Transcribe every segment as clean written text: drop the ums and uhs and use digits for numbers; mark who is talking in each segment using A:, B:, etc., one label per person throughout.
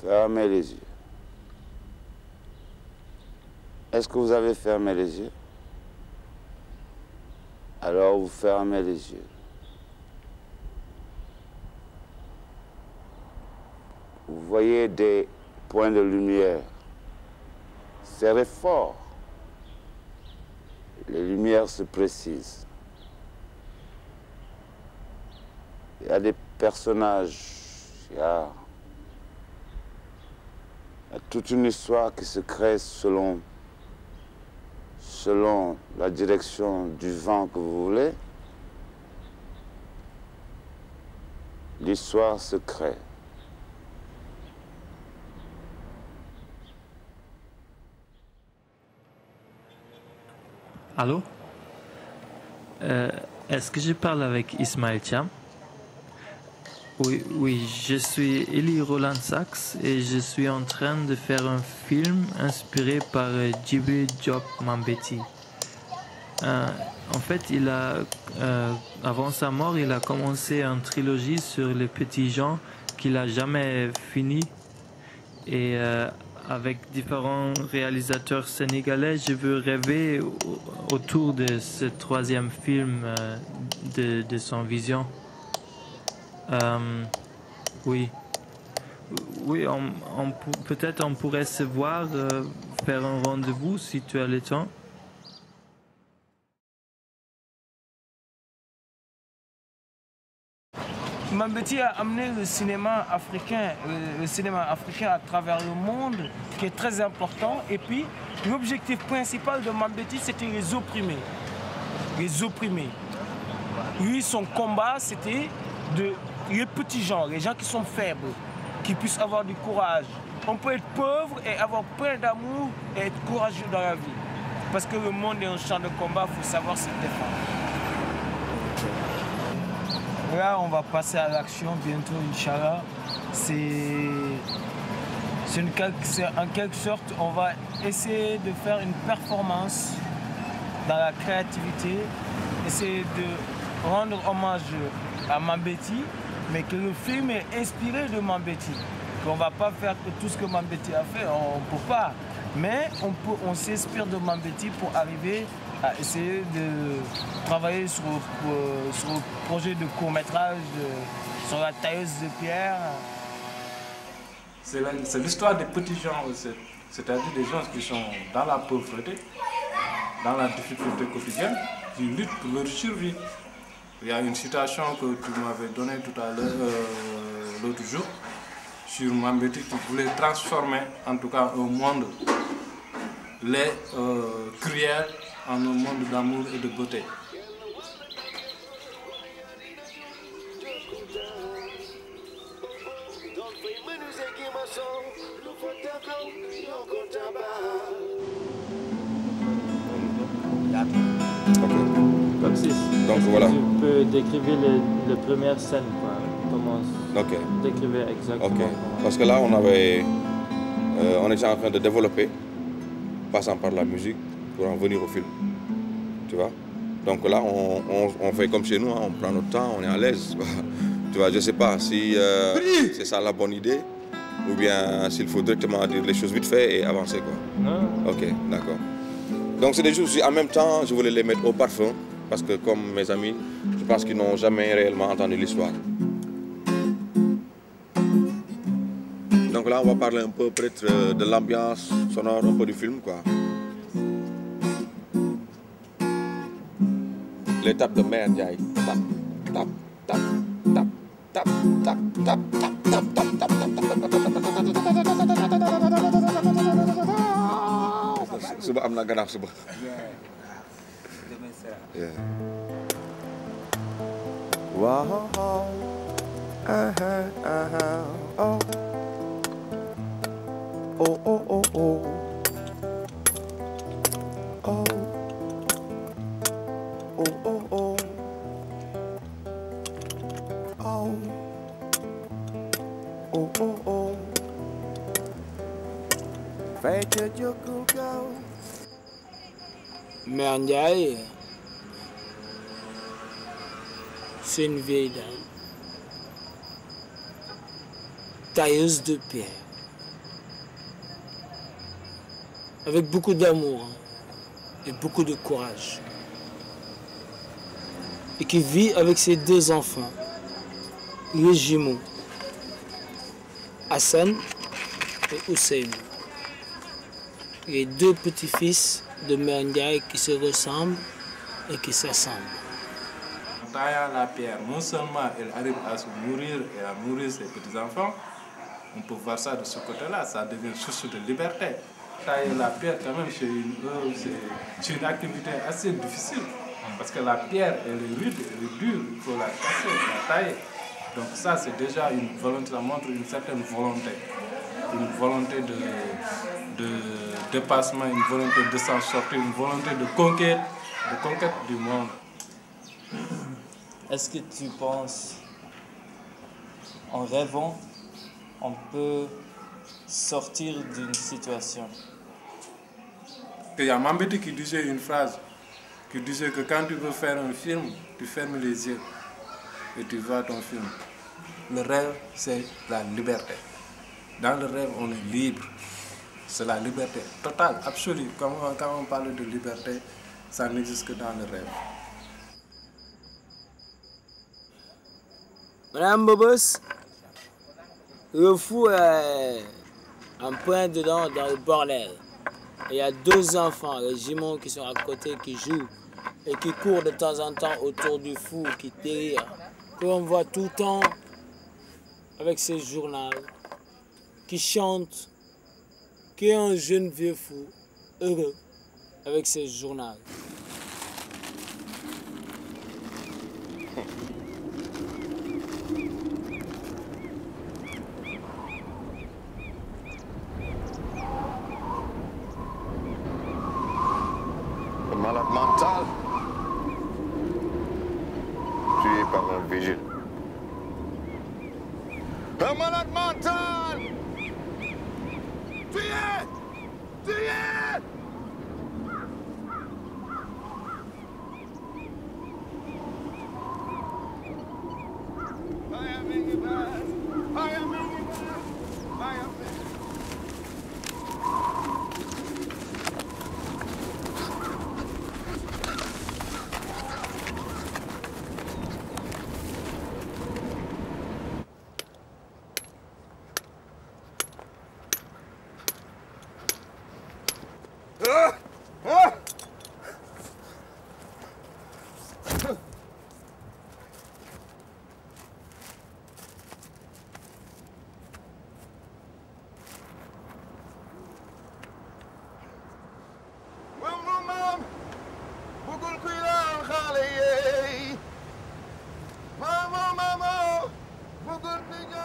A: Fermez les yeux. Est-ce que vous avez fermé les yeux? Alors vous fermez les yeux. Vous voyez des points de lumière. Serrez fort. Les lumières se précisent. Il y a des personnages, il y a toute une histoire qui se crée selon la direction du vent que vous voulez. L'histoire se crée.
B: Allô? Est-ce que je parle avec Ismaël Thiam? Oui, je suis Eli Roland Sachs et je suis en train de faire un film inspiré par Djibril Diop Mambéty. En fait, avant sa mort, il a commencé une trilogie sur les petits gens qu'il n'a jamais fini. Et avec différents réalisateurs sénégalais, je veux rêver autour de ce troisième film de son vision. Oui, peut-être on pourrait se voir, faire un rendez-vous si tu as le temps.
C: Mambéty a amené le cinéma africain à travers le monde, qui est très important. Et puis, l'objectif principal de Mambéty, c'était les opprimés. Les opprimés. Lui, son combat, c'était les petits gens, les gens qui sont faibles, qui puissent avoir du courage. On peut être pauvre et avoir plein d'amour et être courageux dans la vie. Parce que le monde est un champ de combat, il faut savoir se défendre. Là, on va passer à l'action bientôt, Inch'Allah. En quelque sorte, on va essayer de faire une performance dans la créativité, essayer de rendre hommage à Mambéty, mais que le film est inspiré de Mambéty. On ne va pas faire tout ce que Mambéty a fait, on ne peut pas. Mais on s'inspire de Mambéty pour arriver à essayer de travailler sur le projet de court-métrage, sur la tailleuse de pierre.
D: C'est l'histoire des petits gens, c'est-à-dire des gens qui sont dans la pauvreté, dans la difficulté quotidienne, qui luttent pour leur survie. Il y a une citation que tu m'avais donnée tout à l'heure, l'autre jour, sur Mambéty qui voulait transformer en tout cas un monde laid, cruel, en un monde d'amour et de beauté.
A: Donc voilà.
B: Tu peux décrire la première scène, quoi. Comment décrire exactement.
A: Ok. Parce que là, on était en train de développer, passant par la musique, pour en venir au film. Tu vois? Donc là, on fait comme chez nous, hein, on prend notre temps, on est à l'aise. Tu vois, je ne sais pas si c'est ça la bonne idée, ou bien s'il faut directement dire les choses vite fait et avancer, quoi.
B: Non.
A: Ok, d'accord. Donc c'est des choses, en même temps, je voulais les mettre au parfum, parce que comme mes amis, je pense qu'ils n'ont jamais réellement entendu l'histoire. Donc là, on va parler un peu peut-être de l'ambiance sonore, un peu du film, quoi. L'étape de Mère Ndiaye. Tap, tap, tap, tap, tap, tap, tap, tap, tap, tap, tap, suba am na gannaaw suba. Wow. Oh. Oh, oh, oh, oh. Oh. Oh, oh, oh. Oh. Oh, oh, oh. Fake your cool girl.
C: Mère Ndiaye, c'est une vieille dame, tailleuse de pierre. avec beaucoup d'amour et beaucoup de courage. Et qui vit avec ses 2 enfants, les jumeaux, Hassan et Hussein. Les 2 petits-fils de Mère Ndiaye qui se ressemblent et qui s'assemblent.
D: En taillant la pierre, non seulement elle arrive à se nourrir et à nourrir ses petits-enfants, on peut voir ça de ce côté-là, ça devient source de liberté. Tailler la pierre, quand même, c'est une activité assez difficile. Parce que la pierre, elle est rude, elle est dure, il faut la casser, la tailler. Donc ça, c'est déjà une volonté, ça montre une certaine volonté. Une volonté de dépassement, une volonté de s'en sortir, une volonté de conquête du monde.
E: Est-ce que tu penses, en rêvant, on peut sortir d'une situation?
D: Il y a Mambéty qui disait une phrase, qui disait que quand tu veux faire un film, tu fermes les yeux et tu vois ton film. Le rêve, c'est la liberté. Dans le rêve, on est libre. C'est la liberté totale, absolue. Quand on parle de liberté, ça n'existe que dans le rêve.
C: Madame Bobos, le fou est en plein dedans dans le bordel. Il y a 2 enfants, les jumeaux qui sont à côté, qui jouent et qui courent de temps en temps autour du fou, qui délire, qu'on voit tout le temps avec ses journaux, qui chante, qui est un jeune vieux fou, heureux, avec ses journaux.
A: Un malade mental, tué par un vigile. Un malade mental, tué! Tué!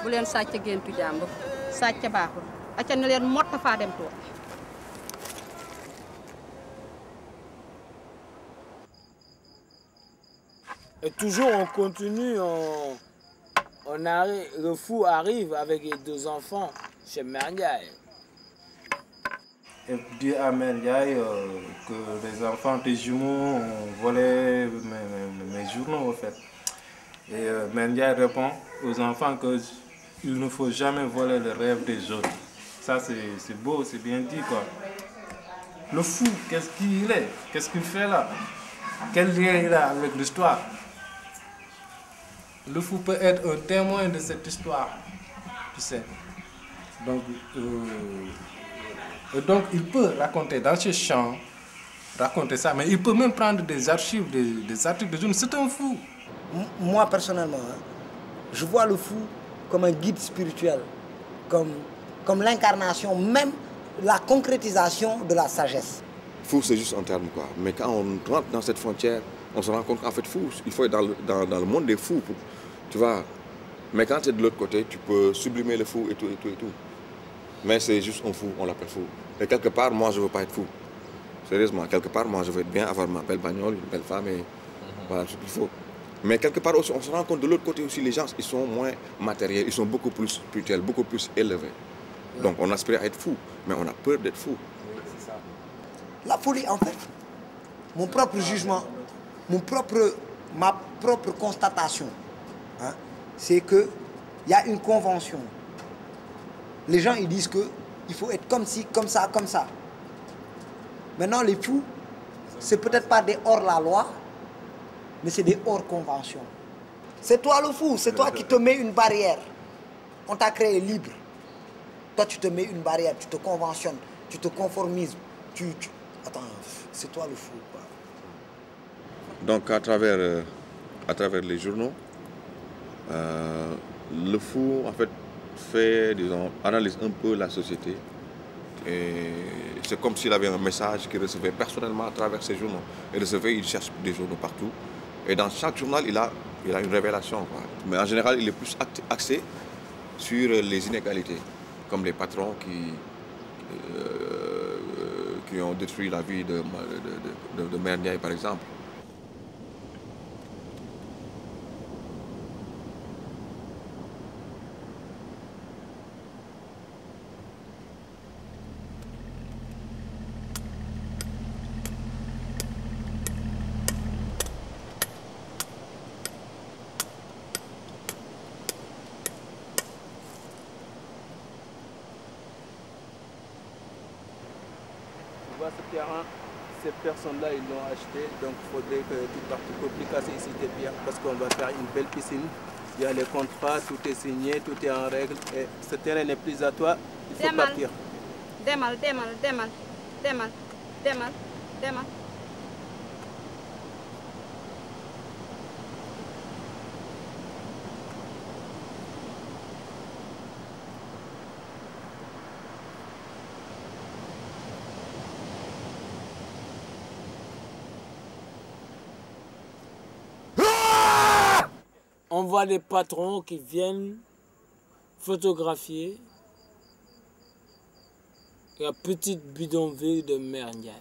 F: bu leen sàcc géntu jàmbur sàcc baaxul acca ne leen mott faa dem toog.
C: Et toujours on continue, on arrive, le fou arrive avec les 2 enfants chez Mère Ndiaye.
D: Et dit à Mère Ndiaye que les enfants des jumeaux ont volé mes journaux au fait. Et Mère Ndiaye répond aux enfants qu'il ne faut jamais voler le rêve des autres. Ça c'est beau, c'est bien dit quoi. Le fou, qu'est-ce qu'il est? Qu'est-ce qu'il fait là? Quel lien il a avec l'histoire? Le fou peut être un témoin de cette histoire, tu sais. Donc il peut raconter dans ce chant, raconter ça, mais il peut même prendre des archives, des articles de journaux. C'est un fou.
G: Moi personnellement, je vois le fou comme un guide spirituel, comme l'incarnation, même la concrétisation de la sagesse.
A: Fou, c'est juste un terme, quoi. Mais quand on rentre dans cette frontière, on se rend compte qu'en fait, fou, il faut être dans le monde des fous, tu vois. Mais quand tu es de l'autre côté, tu peux sublimer le fou et tout, et tout, et tout. Mais c'est juste un fou, on l'appelle fou. Et quelque part, moi, je ne veux pas être fou. Sérieusement, quelque part, moi, je veux être bien, avoir ma belle bagnole, une belle femme, et voilà ce qu'il faut. Mais quelque part aussi, on se rend compte de l'autre côté aussi, les gens, ils sont moins matériels, ils sont beaucoup plus spirituels, beaucoup plus élevés. Donc on aspire à être fou, mais on a peur d'être fou.
G: La folie, en fait, mon propre jugement, ma propre constatation, hein, c'est qu'il y a une convention. Les gens, ils disent qu'il faut être comme ci, comme ça, comme ça. Maintenant, les fous, c'est peut-être pas des hors la loi, mais c'est des hors convention. C'est toi le fou, c'est toi qui te mets une barrière. On t'a créé libre. Toi, tu te mets une barrière, tu te conventionnes, tu te conformises. Attends, c'est toi le fou, quoi.
A: Donc, à travers les journaux, le fou, en fait, analyse un peu la société. Et c'est comme s'il avait un message qu'il recevait personnellement à travers ces journaux. Il cherche des journaux partout. Et dans chaque journal, il a une révélation, quoi. Mais en général, il est plus axé sur les inégalités, comme les patrons qui ont détruit la vie de Mère Ndiaye, par exemple.
C: Ce terrain, ces personnes-là, ils l'ont acheté, donc il faudrait que tu partes casser ici tes pierres parce qu'on va faire une belle piscine. Il y a les contrats, tout est signé, tout est en règle et ce terrain n'est plus à toi, il faut partir.
F: Demal.
C: On voit des patrons qui viennent photographier la petite bidonville de Mère Ndiaye.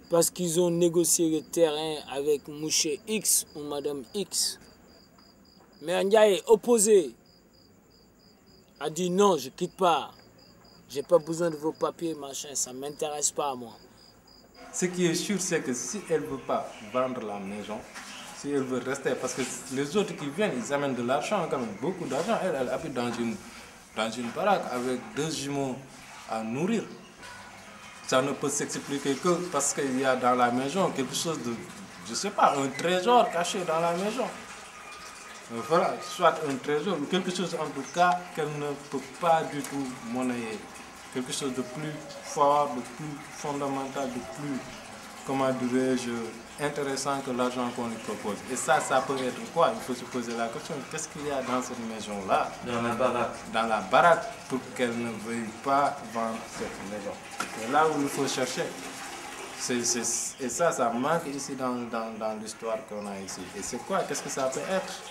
C: Parce qu'ils ont négocié le terrain avec Mouché X ou Madame X. Mère Ndiaye est opposée. A dit non, je quitte pas. J'ai pas besoin de vos papiers, machin, ça m'intéresse pas à moi.
D: Ce qui est sûr, c'est que si elle ne veut pas vendre la maison, si elle veut rester, parce que les autres qui viennent, ils amènent de l'argent quand même, beaucoup d'argent. Elle habite dans une baraque avec 2 jumeaux à nourrir. Ça ne peut s'expliquer que parce qu'il y a dans la maison quelque chose de, je ne sais pas, un trésor caché dans la maison. Voilà, soit un trésor ou quelque chose en tout cas qu'elle ne peut pas du tout monnayer. Quelque chose de plus fort, de plus fondamental, de plus, comment dirais-je, intéressant que l'argent qu'on lui propose. Et ça peut être quoi? Il faut se poser la question, qu'est-ce qu'il y a dans cette maison-là?
E: Dans la baraque.
D: Dans la baraque, pour qu'elle ne veuille pas vendre cette maison. C'est là où il faut chercher. Et ça manque ici dans l'histoire qu'on a ici. Et c'est quoi? Qu'est-ce que ça peut être?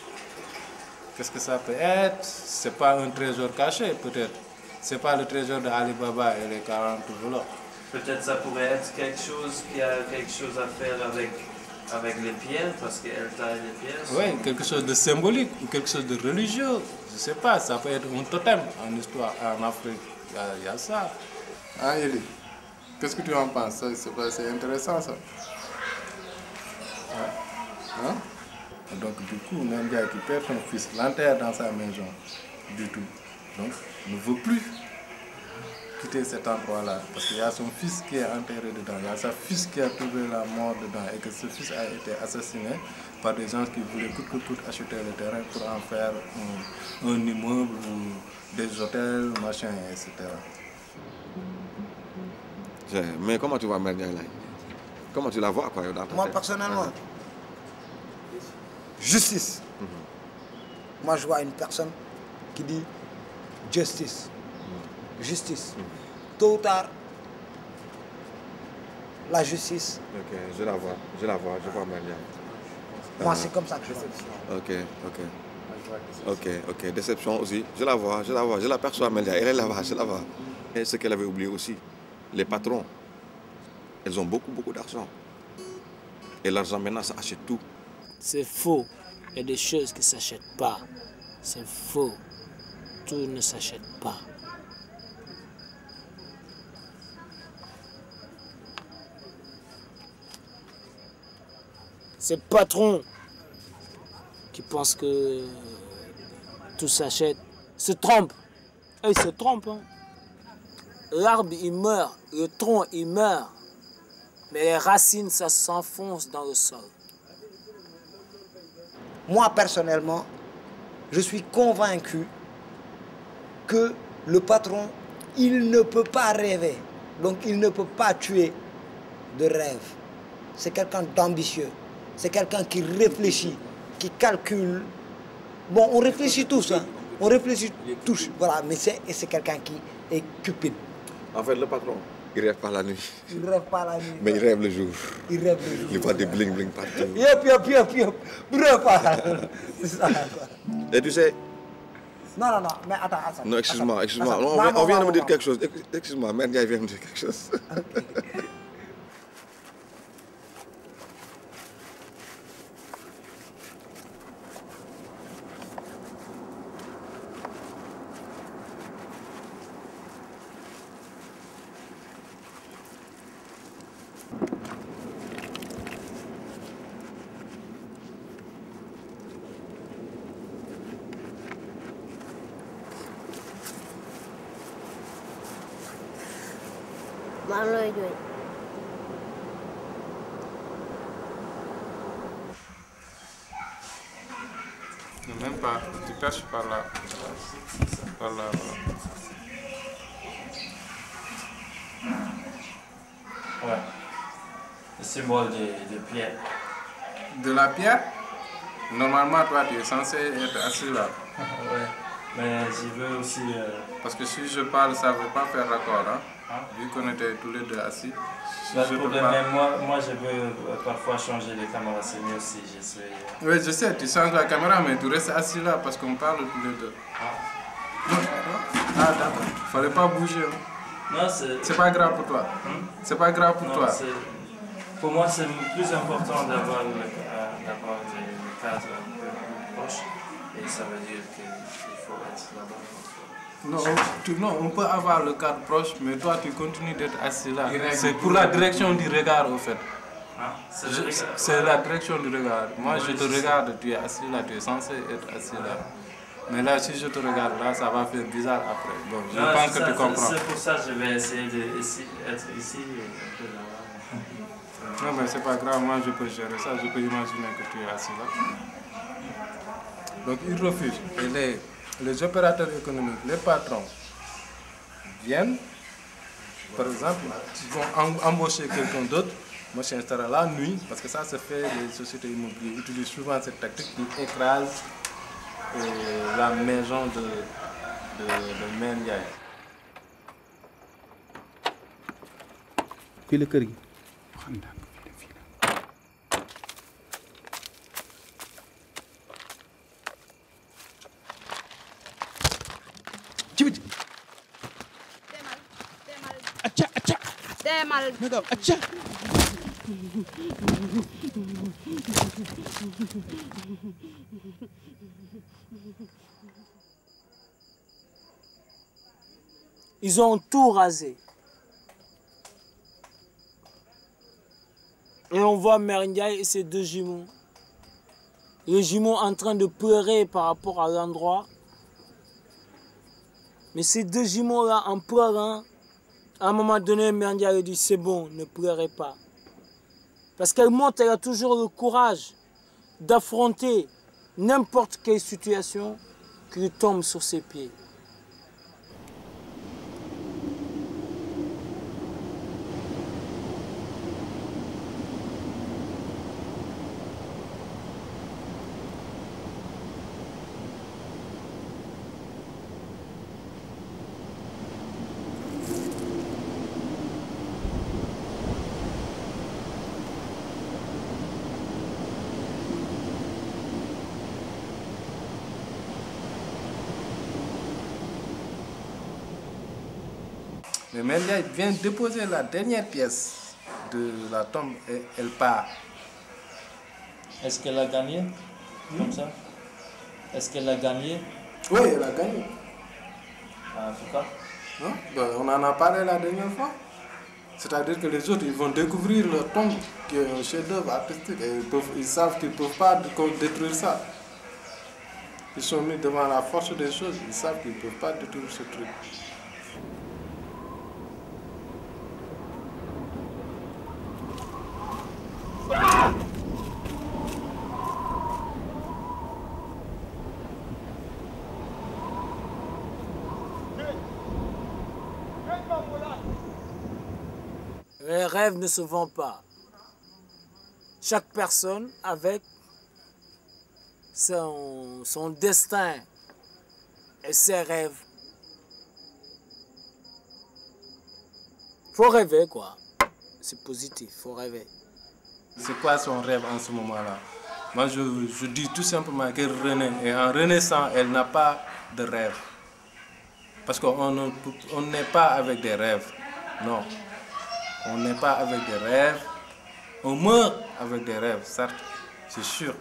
D: Qu'est-ce que ça peut être? C'est pas un trésor caché, peut-être. C'est pas le trésor de Ali Baba et les 40 voleurs.
E: Peut-être ça pourrait être quelque chose qui a quelque chose à faire avec les pierres, parce qu'elle taille les pierres.
D: Oui, quelque chose de symbolique ou quelque chose de religieux. Je ne sais pas, ça peut être un totem en histoire, en Afrique. Il y a ça. Ah, Eli, qu'est-ce que tu en penses? C'est intéressant ça. Hein? Donc du coup, Mère Ndiaye qui perd son fils, l'enterre dans sa maison, du tout. Donc, ne veut plus quitter cet endroit-là. Parce qu'il y a son fils qui est enterré dedans. Il y a sa fils qui a trouvé la mort dedans. Et que ce fils a été assassiné par des gens qui voulaient coûte que coûte acheter le terrain pour en faire un immeuble ou des hôtels, machin, etc.
A: Mais comment tu vois Mère Ndiaye là? Comment tu la vois, quoi, dans ta
G: Moi,
A: tête?
G: personnellement, justice. Moi, je vois une personne qui dit justice. Justice. Tôt ou tard, la justice.
A: Ok, je vois Mère Ndiaye.
G: Moi, c'est comme ça que je vois.
A: Ok. Déception aussi. Je la vois, je l'aperçois, Mère Ndiaye. Elle est là-bas, je la vois. Et ce qu'elle avait oublié aussi, les patrons, elles ont beaucoup d'argent. Et l'argent maintenant, ça achète tout.
C: C'est faux. Il y a des choses qui ne s'achètent pas. C'est faux. Tout ne s'achète pas. Ces patrons qui pensent que tout s'achète se trompent. Ils se trompent. Hein. l'arbre il meurt, le tronc il meurt, mais les racines ça s'enfonce dans le sol.
G: Moi personnellement, je suis convaincu que le patron, il ne peut pas rêver, donc il ne peut pas tuer de rêve. C'est quelqu'un d'ambitieux, c'est quelqu'un qui réfléchit, qui calcule. Bon, on réfléchit tous, hein. On réfléchit tous, voilà, mais c'est quelqu'un qui est cupide.
A: En fait, le patron, il rêve pas la nuit.
G: Il rêve pas la nuit.
A: Mais il rêve le jour.
G: Il rêve le jour.
A: Il voit des bling-bling partout.
G: Yep. Il rêve pas. C'est ça, quoi.
A: Et tu sais...
G: Non, mais attends.
A: Non, excuse-moi.
G: Attends.
A: On vient de me dire quelque chose. Excuse-moi, Mère Ndiaye vient de me dire quelque chose.
G: Okay.
D: Non, même pas, tu perches par là. Par là,
E: Ouais. Le symbole de pierre.
D: De la pierre, normalement, toi, tu es censé être assis là.
E: Ouais. Mais je veux aussi...
D: Parce que si je parle, ça ne veut pas faire raccord. Hein? Vu qu'on était tous les deux assis.
E: Pas de problème, mais moi je veux parfois changer les caméras, c'est mieux si je suis...
D: Oui, je sais, tu changes la caméra, mais tu restes assis là parce qu'on parle tous les deux. Ah, d'accord. Il ne fallait pas bouger. Hein?
E: Non,
D: c'est pas grave pour toi. C'est pas grave pour toi.
E: Pour moi, c'est plus important d'avoir le cadre un peu plus proche. Et ça veut dire qu'il faut être là-bas.
D: Non, on peut avoir le cadre proche, mais toi tu continues d'être assis là. C'est pour la direction du regard au fait. C'est la direction du regard. Moi je te regarde, tu es assis là, tu es censé être assis là. Mais là si je te regarde là, ça va faire bizarre après. Bon, je pense que tu comprends.
E: C'est pour ça que je vais essayer d'être ici et un peu là-bas.
D: Non mais c'est pas grave, moi je peux gérer ça, je peux imaginer que tu es assis là. Donc ils refusent. Et les opérateurs économiques, les patrons, viennent, par exemple, ils vont embaucher quelqu'un d'autre, moi je s'installe la nuit, parce que ça se fait, les sociétés immobilières utilisent souvent cette tactique, ils écrasent la maison de Mère Ndiaye.
H: Fii la kër gi.
C: Ils ont tout rasé. Et on voit Mère Ndiaye et ses deux jumeaux. Les jumeaux en train de pleurer par rapport à l'endroit. Mais ces deux jumeaux-là, en pleurant, à un moment donné, Mère Ndiaye dit, c'est bon, ne pleurez pas. Parce qu'elle montre, elle a toujours le courage d'affronter n'importe quelle situation qui lui tombe sur ses pieds.
D: Mais Mère Ndiaye vient déposer la dernière pièce de la tombe et elle part.
E: Est-ce qu'elle a gagné comme ça? Est-ce qu'elle a gagné?
D: Oui, elle a gagné.
E: En tout cas.
D: Hein? Ben, on en a parlé la dernière fois. C'est-à-dire que les autres, ils vont découvrir leur tombe qui est un chef-d'œuvre artistique. Et ils savent qu'ils ne peuvent pas détruire ça. Ils sont mis devant la force des choses. Ils savent qu'ils ne peuvent pas détruire ce truc.
C: rêve ne se vend pas. Chaque personne avec son destin et ses rêves. Faut rêver, quoi. C'est positif, faut rêver.
D: C'est quoi son rêve en ce moment-là? Moi, je dis tout simplement qu'elle renaît. Et en renaissant, elle n'a pas de rêve. Parce qu'on n'est pas avec des rêves. Non. On n'est pas avec des rêves. On meurt avec des rêves, certes, c'est sûr.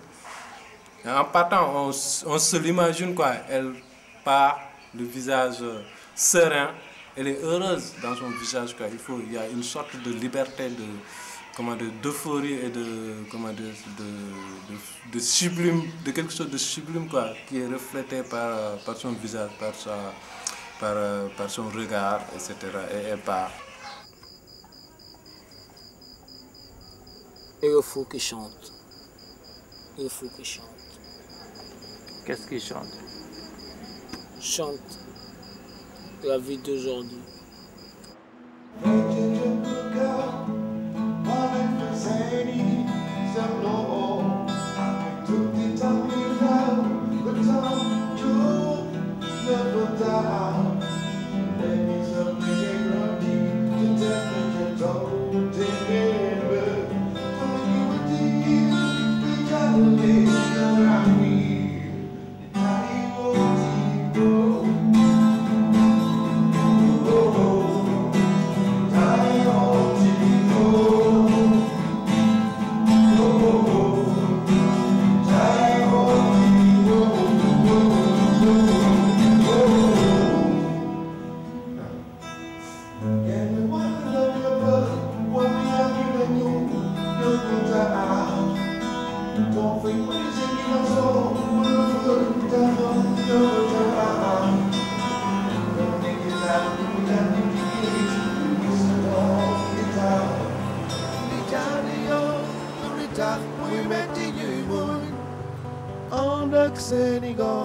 D: Et en partant, on se l'imagine, quoi. Elle part, le visage serein. Elle est heureuse dans son visage, quoi. Il y a une sorte de liberté, d'euphorie et de sublime, de quelque chose de sublime, quoi, qui est reflété par son visage, par son regard, etc. Et elle part.
C: Et il faut qu'il chante. Il faut qu'il chante.
B: Qu'est-ce qu'il chante?
C: Chante la vie d'aujourd'hui.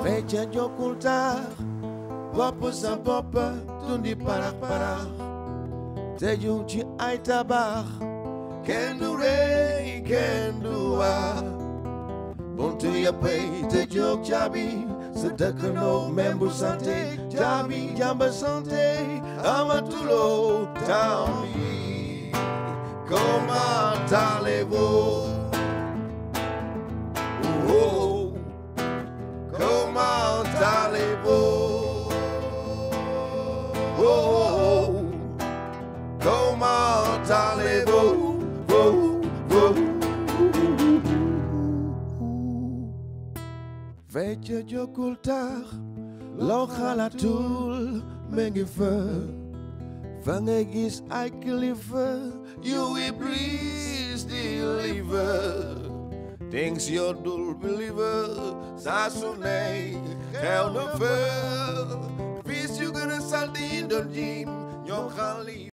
H: Fecha de ocultar, papo sa papa, tundi para. Te junti ai tabar, kendo rei, kendo a. Buntu ya pay, te jok jabi, sedeka no membu sante, jabi jamba sante, amatulo tami. Comment allez-vous? Comment allez-vous? Comment allez-vous? Fecha de ocultar, lo xalatul mengi fa. Fa nga gis ay kilifa, you will please deliver. Things you don't believe, Sasune, hell no fair. Peace you gonna sell the Indonesian, your Khali.